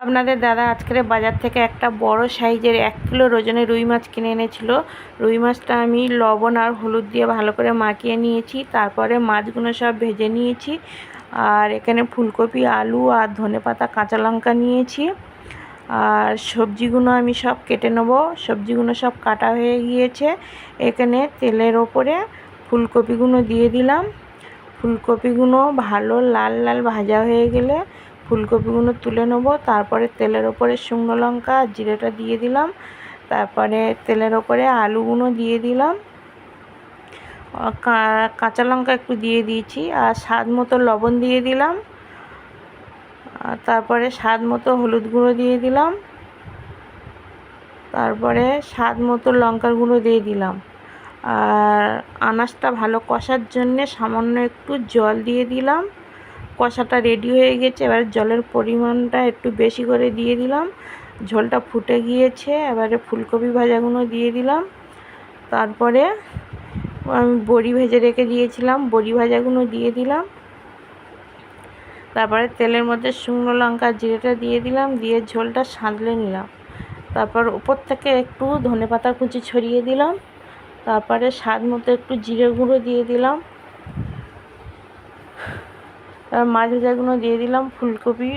আপনাদের দাদা আজকের বাজার থেকে একটা বড় সাইজের 1 কিলো ওজনের রুই মাছ কিনে এনেছিল। রুই মাছটা আমি লবণ আর হলুদ দিয়ে ভালো করে মাখিয়ে নিয়েছি। তারপরে মাছগুলো সব ভেজে নিয়েছি। আর এখানে ফুলকপি, আলু আর ধনেপাতা, কাঁচা লঙ্কা নিয়েছি। আর সবজিগুলো আমি সব কেটে নেব। সবজিগুলো সব কাটা হয়ে গিয়েছে। এখানে তেলের ওপরে ফুলকপিগুলো দিয়ে দিলাম। ফুলকপিগুলো ভালো লাল লাল ভাজা হয়ে গেলে ফুলকপিগুলো তুলে নেব। তারপরে তেলের ওপরে শুকনো লঙ্কা আর জিরেটা দিয়ে দিলাম। তারপরে তেলের ওপরে আলুগুলো দিয়ে দিলাম। কাঁচা লঙ্কা একটু দিয়ে দিয়েছি আর স্বাদ মতো লবণ দিয়ে দিলাম। তারপরে স্বাদ মতো হলুদ গুঁড়ো দিয়ে দিলাম। তারপরে স্বাদ মতো লঙ্কার গুঁড়ো দিয়ে দিলাম। আর আনাজটা ভালো কষার জন্যে সামান্য একটু জল দিয়ে দিলাম। কষাটা রেডি হয়ে গেছে। এবার জলের পরিমাণটা একটু বেশি করে দিয়ে দিলাম। ঝোলটা ফুটে গিয়েছে। এবারে ফুলকপি ভাজাগুলো দিয়ে দিলাম। তারপরে আমি বড়ি ভেজে রেখে দিয়েছিলাম, বড়ি ভাজাগুলো দিয়ে দিলাম। তারপরে তেলের মধ্যে শুকনো লঙ্কা জিরেটা দিয়ে দিলাম, দিয়ে ঝোলটা সাঁতলে নিলাম। তারপর উপর থেকে একটু ধনেপাতা কুচি ছড়িয়ে দিলাম। তারপরে স্বাদ মতো একটু জিরে গুঁড়ো দিয়ে দিলাম। মাছ ভাজাগুলো দিয়ে দিলাম, ফুলকপি,